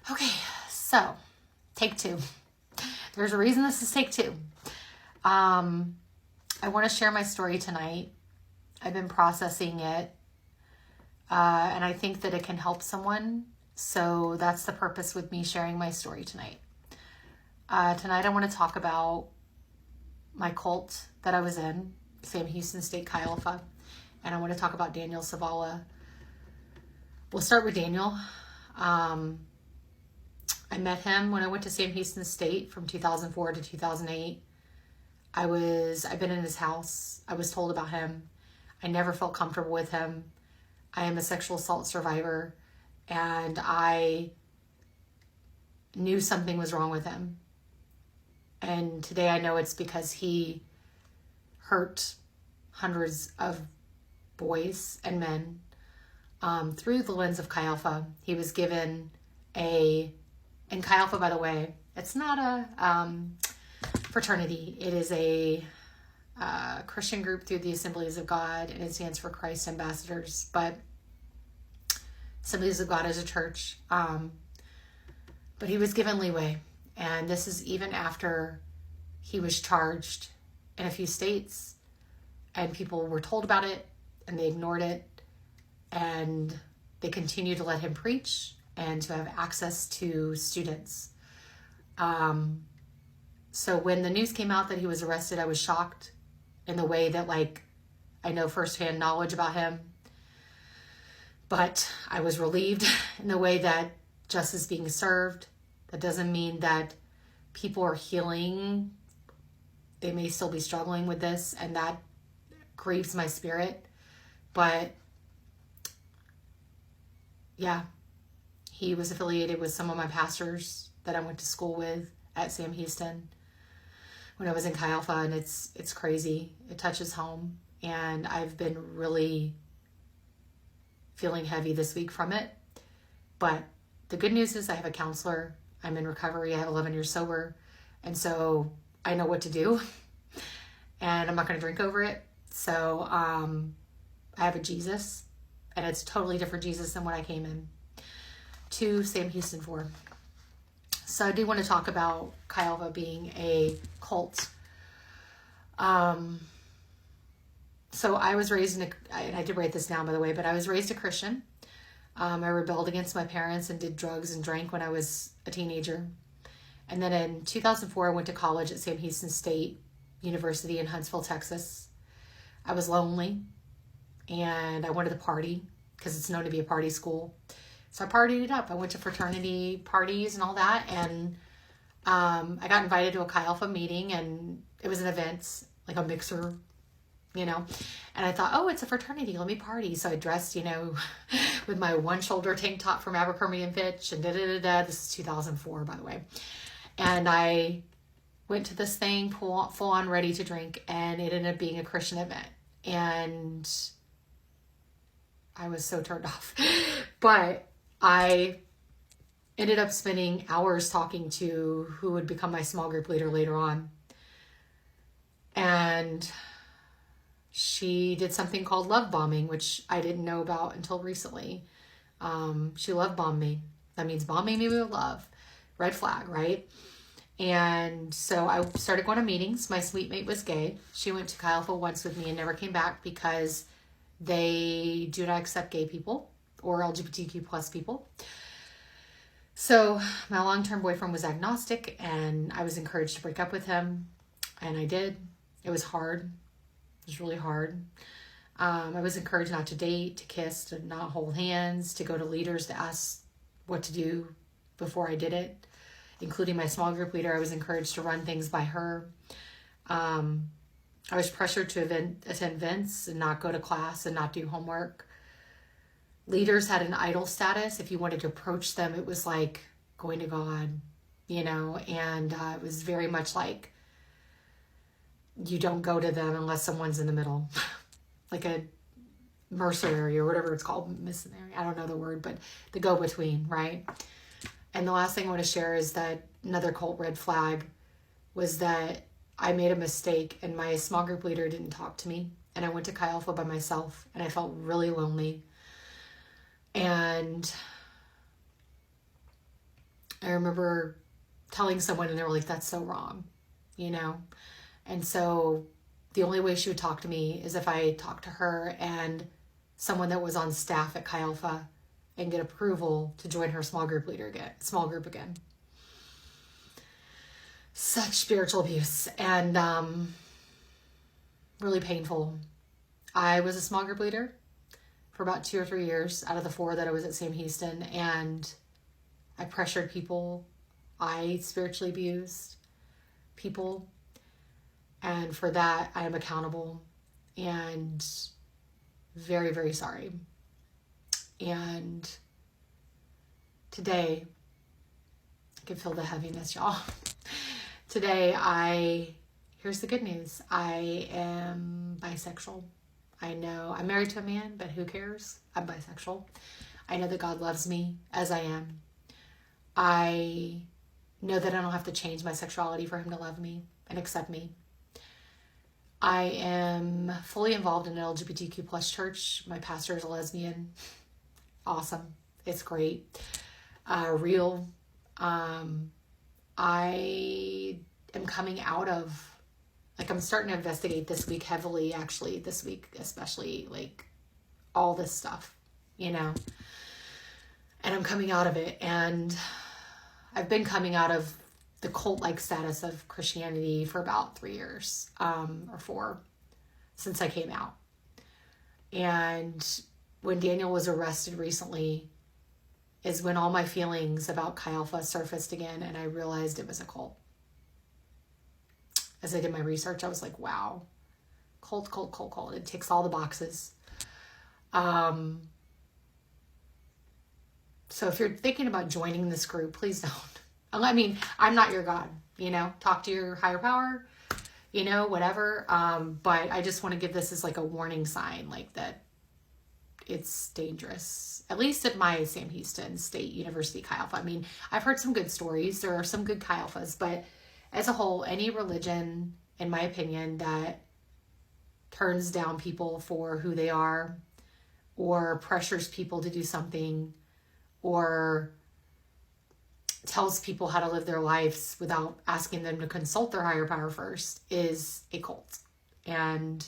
Okay, so take two. There's a reason this is take two. I want to share my story tonight. I've been processing it, and I think that it can help someone. So that's the purpose with me sharing my story tonight. Tonight I want to talk about my cult that I was in, Sam Houston State Chi Alpha, and I want to talk about Daniel Savala. We'll start with Daniel. I met him when I went to Sam Houston State from 2004 to 2008. I've been in his house. I was told about him. I never felt comfortable with him. I am a sexual assault survivor, and I knew something was wrong with him. And today I know it's because he hurt hundreds of boys and men through the lens of Chi Alpha. He was given and Chi Alpha, by the way, it's not a fraternity. It is a Christian group through the Assemblies of God, and it stands for Christ Ambassadors. But Assemblies of God is a church. But he was given leeway. And this is even after he was charged in a few states, and people were told about it, and they ignored it, and they continued to let him preach and to have access to students. So when the news came out that he was arrested, I was shocked in the way that, I know firsthand knowledge about him, but I was relieved in the way that justice is being served. That doesn't mean that people are healing. They may still be struggling with this, and that grieves my spirit. But yeah, he was affiliated with some of my pastors that I went to school with at Sam Houston when I was in Chi Alpha, and it's crazy. It touches home, and I've been really feeling heavy this week from it. But the good news is I have a counselor. I'm in recovery. I have 11 years sober, and so I know what to do, and I'm not going to drink over it. So I have a Jesus, and it's a totally different Jesus than when I came in to Sam Houston for. So I do want to talk about Chi Alpha being a cult. So I was raised and I did write this down, by the way, but I was raised a Christian. I rebelled against my parents and did drugs and drank when I was a teenager. And then in 2004, I went to college at Sam Houston State University in Huntsville, Texas. I was lonely, and I wanted to party because it's known to be a party school. So I partied it up. I went to fraternity parties and all that, and I got invited to a Chi Alpha meeting, and it was an event, like a mixer, and I thought, oh, it's a fraternity, let me party. So I dressed, with my one shoulder tank top from Abercrombie and Fitch, and This is 2004, by the way. And I went to this thing full on ready to drink, and it ended up being a Christian event. And I was so turned off. But I ended up spending hours talking to who would become my small group leader later on. And she did something called love bombing, which I didn't know about until recently. She love bombed me. That means bombing me with love. Red flag, right? And so I started going to meetings. My suite mate was gay. She went to Chi Alpha once with me and never came back because they do not accept gay people or LGBTQ plus people. So my long-term boyfriend was agnostic, and I was encouraged to break up with him, and I did. It was hard. It was really hard. I was encouraged not to date, to kiss, to not hold hands, to go to leaders to ask what to do before I did it, including my small group leader. I was encouraged to run things by her. I was pressured to attend events and not go to class and not do homework. Leaders had an idol status. If you wanted to approach them, it was like going to God, and it was very much like you don't go to them unless someone's in the middle, like a mercenary or whatever it's called, missionary. I don't know the word, but the go-between, right? And the last thing I want to share is that another cult red flag was that I made a mistake and my small group leader didn't talk to me. And I went to Chi Alpha by myself and I felt really lonely. And I remember telling someone and they were like, that's so wrong, And so the only way she would talk to me is if I talked to her and someone that was on staff at Chi Alpha and get approval to join her small group again. Such spiritual abuse and really painful. I was a small group leader for about 2 or 3 years out of the 4 that I was at Sam Houston, and I pressured people. I spiritually abused people, and for that I am accountable and very, very sorry. And today, I can feel the heaviness, y'all. Today, here's the good news. I am bisexual. I know I'm married to a man, but who cares? I'm bisexual. I know that God loves me as I am. I know that I don't have to change my sexuality for him to love me and accept me. I am fully involved in an LGBTQ plus church. My pastor is a lesbian. Awesome. It's great. Real. I am coming out of, I'm starting to investigate this week heavily, actually, this week, especially, all this stuff, and I'm coming out of it. And I've been coming out of the cult-like status of Christianity for about 3 years, or 4, since I came out. And when Daniel was arrested recently is when all my feelings about Chi Alpha surfaced again, and I realized it was a cult. As I did my research, I was like, wow, cult. It ticks all the boxes. So if you're thinking about joining this group, please don't. I mean, I'm not your God, talk to your higher power, whatever. But I just want to give this as a warning sign, that it's dangerous, at least at my Sam Houston State University Chi Alpha. I mean, I've heard some good stories. There are some good Chi Alphas, but as a whole, any religion, in my opinion, that turns down people for who they are or pressures people to do something or tells people how to live their lives without asking them to consult their higher power first is a cult. And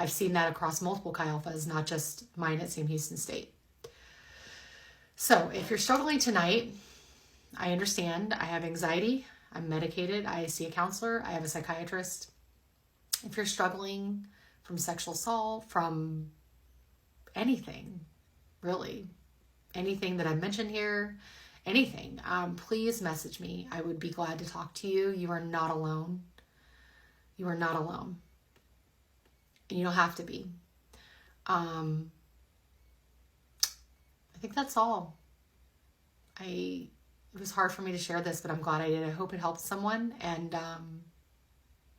I've seen that across multiple Chi Alphas, not just mine at Sam Houston State. So if you're struggling tonight, I understand. I have anxiety. I'm medicated. I see a counselor. I have a psychiatrist. If you're struggling from sexual assault, from anything, really, anything that I mentioned here, anything, please message me. I would be glad to talk to you. You are not alone. You are not alone. And you don't have to be. I think that's all. It was hard for me to share this, but I'm glad I did. I hope it helps someone. And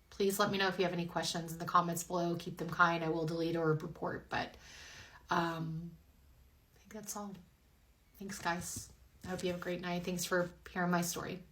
please let me know if you have any questions in the comments below. Keep them kind. I will delete or report. But I think that's all. Thanks, guys. I hope you have a great night. Thanks for hearing my story.